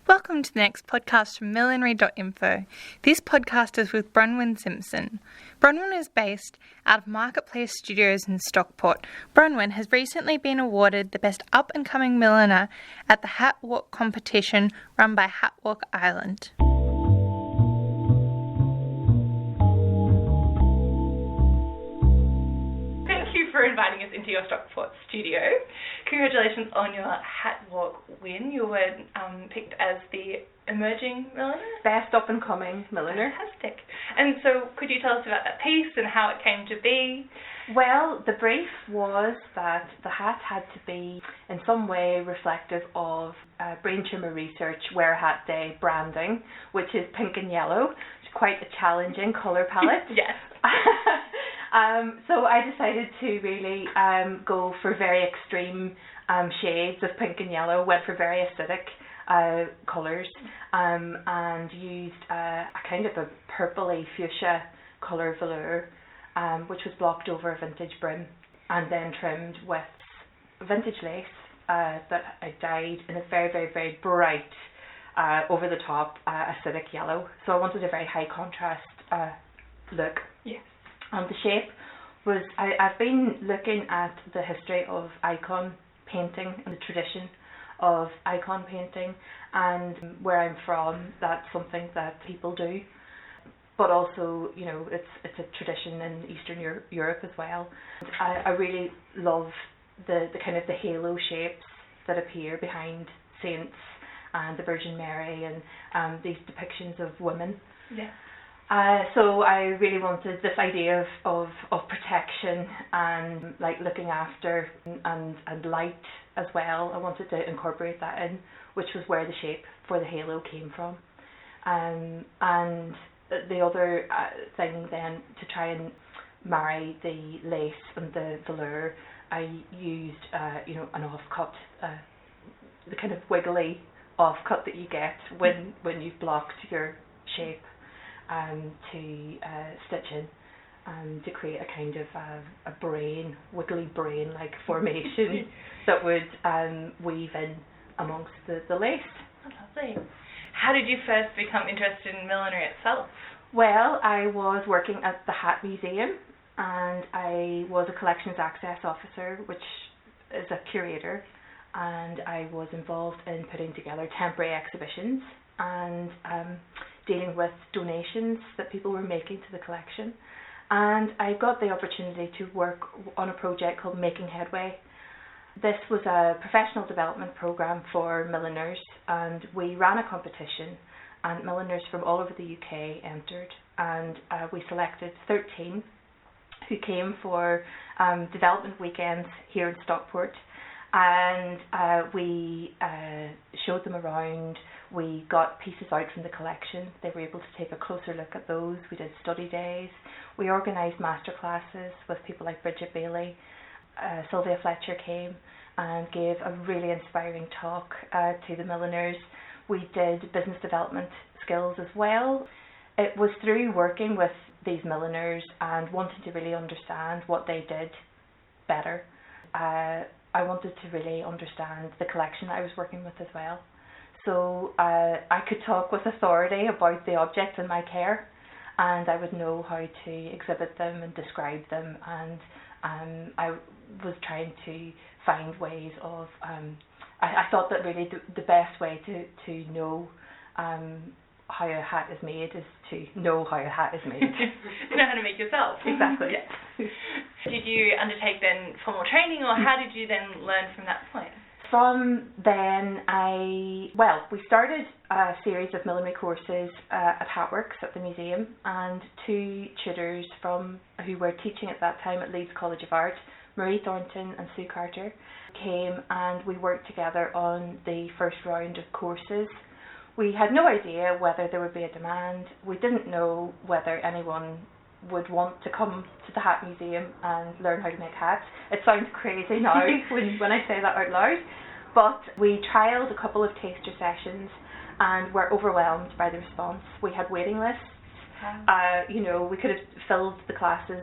Welcome to the next podcast from Millinery.Info. This podcast is with Bronwen Simpson. Bronwen is based out of Marketplace Studios in Stockport. Bronwen has recently been awarded the Best Up-and-Coming Milliner at the Hatwalk competition run by Hatwalk Ireland. Thank you for inviting us into your Stockport studio. Congratulations on your Hatwalk win. You were picked as the emerging milliner? Best up-and-coming milliner. Fantastic. And so could you tell us about that piece and how it came to be? Well, the brief was that the hat had to be in some way reflective of Brain Tumour Research Wear a Hat Day branding, which is pink and yellow. It's quite a challenging colour palette. Yes. So I decided to really go for very extreme shades of pink and yellow, went for very acidic colours, and used a kind of a purpley fuchsia colour velour, which was blocked over a vintage brim and then trimmed with vintage lace that I dyed in a very, very, very bright over the top acidic yellow. So I wanted a very high contrast look. Yes. The shape was, I've been looking at the history of icon painting and the tradition of icon painting, and where I'm from, that's something that people do. But also, you know, it's a tradition in Eastern Europe as well. I really love the kind of the halo shapes that appear behind saints and the Virgin Mary and these depictions of women. Yeah. So I really wanted this idea of protection and like looking after and light as well. I wanted to incorporate that in, which was where the shape for the halo came from. And the other thing then, to try and marry the lace and the velour, I used an offcut, the kind of wiggly offcut that you get when you've blocked your shape. To stitch in to create a kind of a brain, wiggly brain-like formation that would weave in amongst the lace. Oh, lovely. How did you first become interested in millinery itself? Well, I was working at the Hat Museum, and I was a collections access officer, which is a curator, and I was involved in putting together temporary exhibitions and dealing with donations that people were making to the collection. And I got the opportunity to work on a project called Making Headway. This was a professional development program for milliners, and we ran a competition, and milliners from all over the UK entered, and we selected 13 who came for development weekends here in Stockport, and we showed them around. We got pieces out from the collection. They were able to take a closer look at those. We did study days. We organised masterclasses with people like Bridget Bailey. Sylvia Fletcher came and gave a really inspiring talk to the milliners. We did business development skills as well. It was through working with these milliners and wanting to really understand what they did better. I wanted to really understand the collection that I was working with as well. So I could talk with authority about the objects in my care, and I would know how to exhibit them and describe them, and I was trying to find ways of, I thought that really the best way to know how a hat is made is to know how a hat is made. Know how to make yourself. Exactly. Yeah. Did you undertake then formal training, or how did you then learn from that point? From then, we started a series of millinery courses at Hatworks at the museum, and two tutors who were teaching at that time at Leeds College of Art, Marie Thornton and Sue Carter, came and we worked together on the first round of courses. We had no idea whether there would be a demand. We didn't know whether anyone would want to come to the Hat Museum and learn how to make hats. It sounds crazy now when I say that out loud, but we trialled a couple of taster sessions and were overwhelmed by the response. We had waiting lists. We could have filled the classes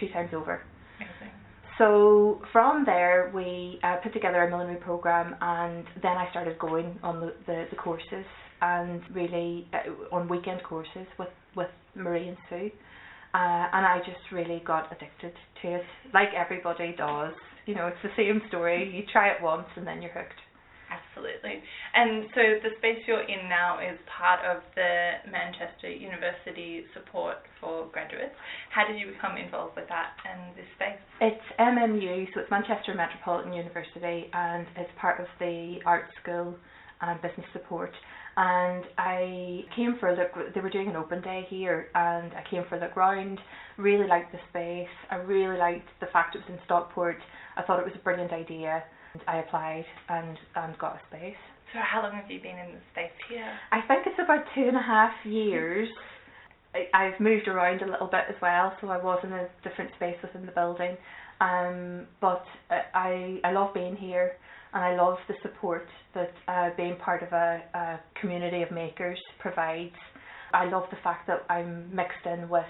2 times over. Amazing. So from there we put together a millinery program, and then I started going on the courses, and really on weekend courses with Marie and Sue, and I just really got addicted to it, like everybody does. You know, it's the same story. You try it once and then you're hooked. Absolutely. And so the space you're in now is part of the Manchester University support for graduates. How did you become involved with that and this space? It's MMU, so it's Manchester Metropolitan University, and it's part of the art school and business support. And I came for a look. They were doing an open day here, and I came for a look round. Really liked the space. I really liked the fact it was in Stockport. I thought it was a brilliant idea. I applied and got a space. So how long have you been in the space here? I think it's about 2.5 years. I've moved around a little bit as well, so I was in a different space within the building. But I love being here, and I love the support that being part of a community of makers provides. I love the fact that I'm mixed in with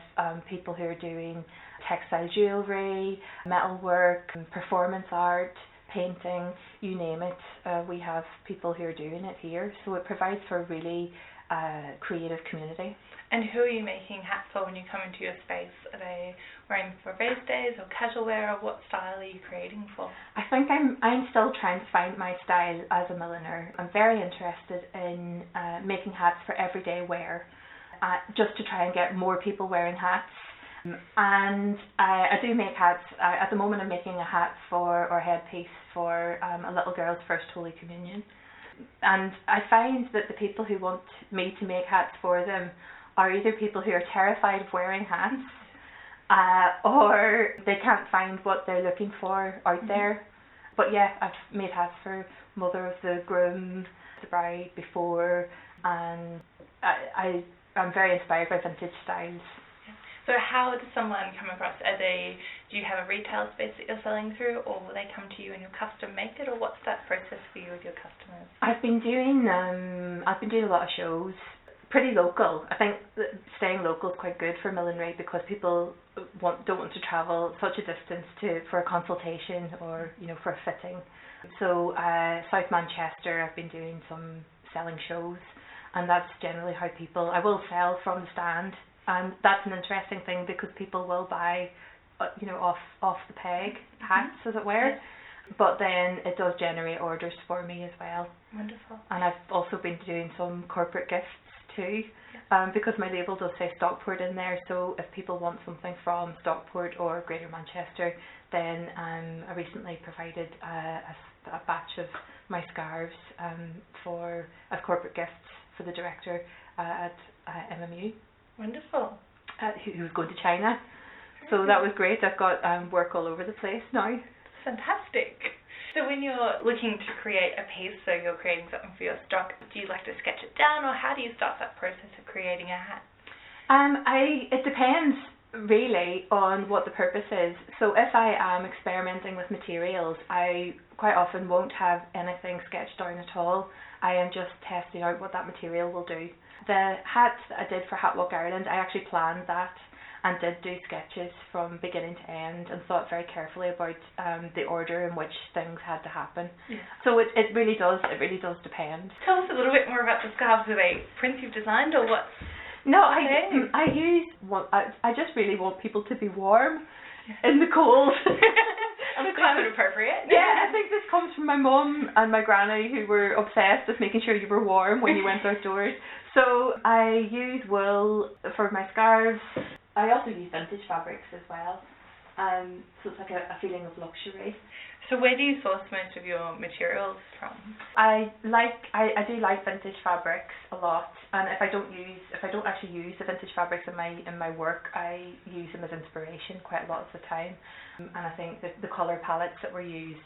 people who are doing textile jewellery, metalwork, performance art, painting, you name it. We have people who are doing it here, so it provides for a really creative community. And who are you making hats for when you come into your space? Are they wearing for race days or casual wear, or what style are you creating for? I think I'm still trying to find my style as a milliner. I'm very interested in making hats for everyday wear, just to try and get more people wearing hats. And I do make hats. At the moment I'm making a hat or headpiece for a little girl's first Holy Communion. And I find that the people who want me to make hats for them are either people who are terrified of wearing hats, or they can't find what they're looking for out there. But yeah, I've made hats for mother of the groom, the bride before, and I'm very inspired by vintage styles. So how does someone come across? Do you have a retail space that you're selling through, or will they come to you and you'll custom make it, or what's that process for you with your customers? I've been doing a lot of shows, pretty local. I think that staying local is quite good for millinery, because people don't want to travel such a distance for a consultation or for a fitting. So South Manchester, I've been doing some selling shows, and that's generally how I will sell from the stand. And that's an interesting thing, because people will buy, off the peg hats, as it were. Yes. But then it does generate orders for me as well. Wonderful. And I've also been doing some corporate gifts too, because my label does say Stockport in there. So if people want something from Stockport or Greater Manchester, then I recently provided a batch of my scarves as corporate gifts for the director at MMU. Wonderful. Who was going to China. So that was great. I've got work all over the place now. Fantastic. So when you're looking to create a piece, so you're creating something for your stock, do you like to sketch it down, or how do you start that process of creating a hat? It depends really on what the purpose is. So if I am experimenting with materials, I quite often won't have anything sketched down at all. I am just testing out what that material will do. The hat that I did for Hatwalk Ireland, I actually planned that and did do sketches from beginning to end, and thought very carefully about the order in which things had to happen. Yeah. So it really does depend. Tell us a little bit more about the scarves. Are they prints you've designed, or what? No, I just really want people to be warm in the cold. And climate appropriate. Yeah, I think this comes from my mum and my granny, who were obsessed with making sure you were warm when you went outdoors. So I use wool for my scarves. I also use vintage fabrics as well. So it's like a feeling of luxury. So where do you source most of your materials from? I do like vintage fabrics a lot, and if I don't actually use the vintage fabrics in my work, I use them as inspiration quite a lot of the time. And I think that the colour palettes that were used,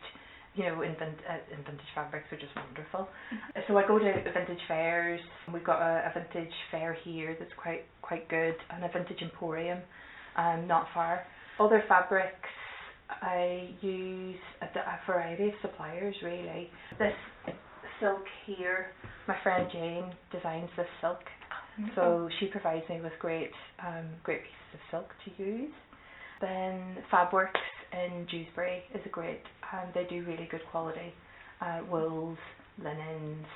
in vintage fabrics are just wonderful. Mm-hmm. So I go to vintage fairs. We've got a vintage fair here that's quite good, and a vintage emporium not far. Other fabrics, I use a variety of suppliers really. This silk here, my friend Jane designs this silk, so she provides me with great pieces of silk to use. Then Fabworks in Dewsbury is a great, they do really good quality wools, linens,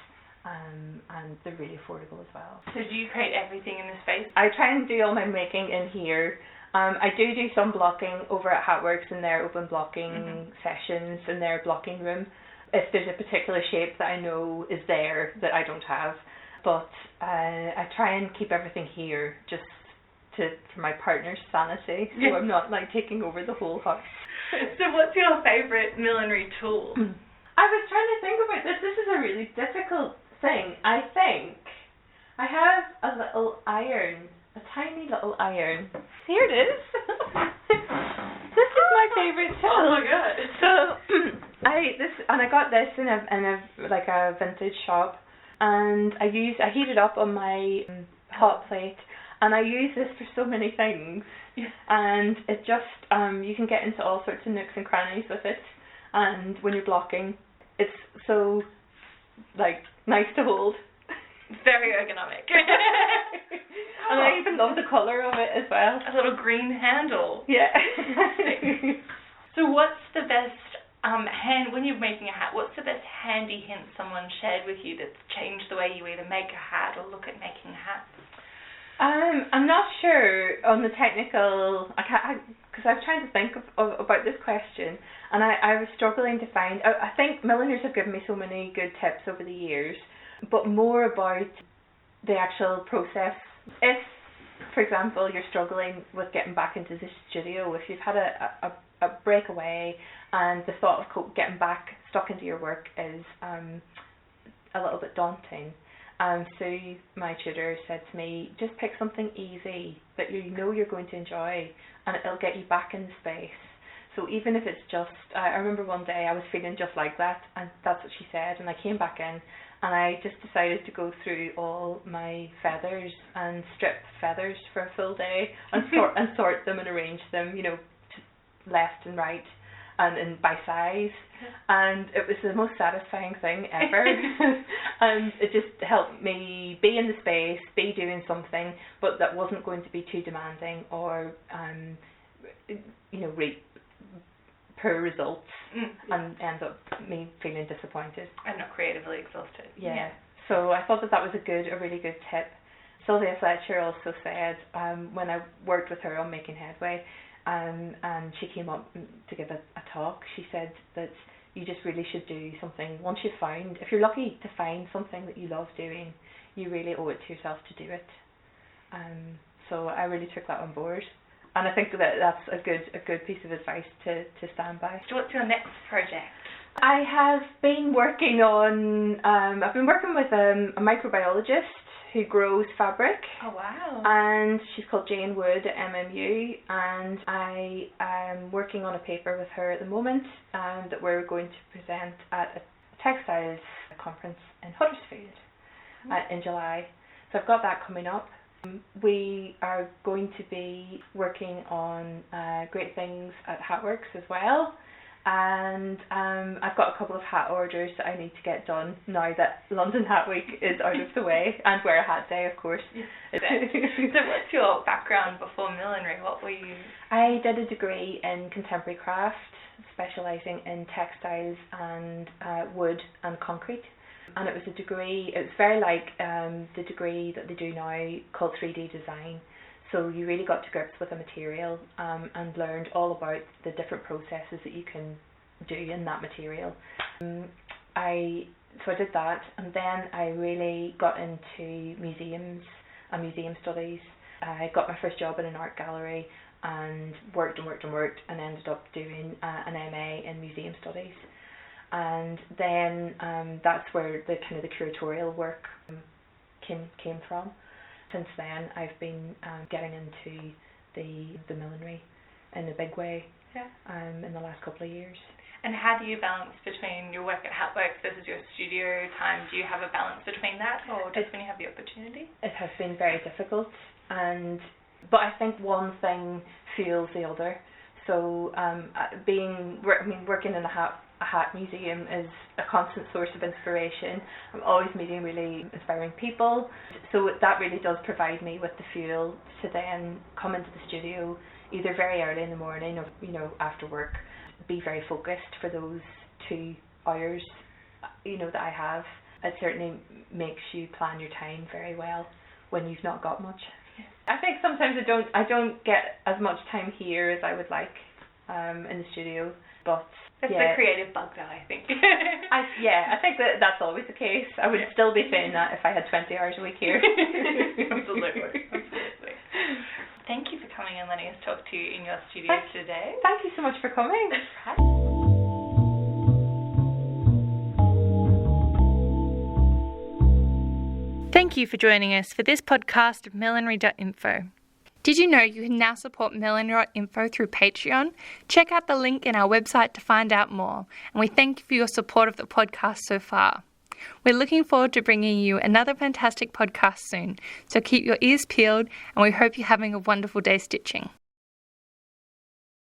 and they're really affordable as well. So do you create everything in the space? I try and do all my making in here. I do some blocking over at Hatworks in their open blocking sessions in their blocking room. If there's a particular shape that I know is there that I don't have. But I try and keep everything here just for my partner's sanity, so I'm not like taking over the whole house. So what's your favourite millinery tool? I was trying to think about this. This is a really difficult thing. I think I have a little iron, a tiny little iron. Here it is. This is my favourite tool. Oh my god! So I got this in a vintage shop, and I heat it up on my hot plate, and I use this for so many things. And it just you can get into all sorts of nooks and crannies with it, and when you're blocking, it's so like nice to hold. Very ergonomic. And I even love the colour of it as well. A little green handle. Yeah. So what's the best when you're making a hat, what's the best handy hint someone shared with you that's changed the way you either make a hat or look at making a hat? I'm not sure on the technical, because I was trying to think about this question, and I was struggling to find, I think milliners have given me so many good tips over the years, but more about the actual process. If, for example, you're struggling with getting back into the studio, if you've had a breakaway and the thought of getting back stuck into your work is a little bit daunting, Sue, my tutor, said to me, just pick something easy that you know you're going to enjoy, and it'll get you back in the space. So even if it's just, I remember one day I was feeling just like that, and that's what she said, and I came back in and I just decided to go through all my feathers and strip feathers for a full day and sort them and arrange them, left and right and by size, and it was the most satisfying thing ever. And it just helped me be in the space, be doing something, but that wasn't going to be too demanding or reap poor results and end up me feeling disappointed and not creatively exhausted. Yeah. So I thought that was a really good tip. Sylvia Fletcher also said when I worked with her on Making Headway, and she came up to give a talk, she said that you just really should do something once you've found, if you're lucky to find something that you love doing, you really owe it to yourself to do it. So I really took that on board, and I think that that's a good piece of advice to stand by. So what's your next project? I have been working on, I've been working with a microbiologist who grows fabric. Oh wow. And she's called Jane Wood at MMU, and I am working on a paper with her at the moment that we're going to present at a textiles conference in Huddersfield in July. So I've got that coming up. We are going to be working on great things at Hatworks as well. And I've got a couple of hat orders that I need to get done now that London Hat Week is out of the way, and Wear a Hat Day, of course. So what's your background before millinery? What were you? I did a degree in contemporary craft, specialising in textiles and wood and concrete. And it was a degree, it was very like the degree that they do now called 3D design. So you really got to grips with the material and learned all about the different processes that you can do in that material. So I did that, and then I really got into museums and museum studies. I got my first job in an art gallery and worked and ended up doing an MA in museum studies. And then that's where the kind of the curatorial work came from. Since then, I've been getting into the millinery in a big way in the last couple of years. And how do you balance between your work at Hatworks versus your studio time? Do you have a balance between that, or just when you have the opportunity? It has been very difficult, but I think one thing fuels the other. So working in a hat museum is a constant source of inspiration. I'm always meeting really inspiring people, so that really does provide me with the fuel to then come into the studio, either very early in the morning or, after work. Be very focused for those 2 hours, that I have. It certainly makes you plan your time very well when you've not got much. I think sometimes I don't get as much time here as I would like in the studio, but it's the creative bug though, I think. I think that's always the case. I would still be saying that if I had 20 hours a week here. Absolutely. Thank you for coming and letting us talk to you in your studio today. Thank you so much for coming. Thank you for joining us for this podcast of Millinery.Info. Did you know you can now support Millinery.Info through Patreon? Check out the link in our website to find out more, and we thank you for your support of the podcast so far. We're looking forward to bringing you another fantastic podcast soon, so keep your ears peeled, and we hope you're having a wonderful day stitching.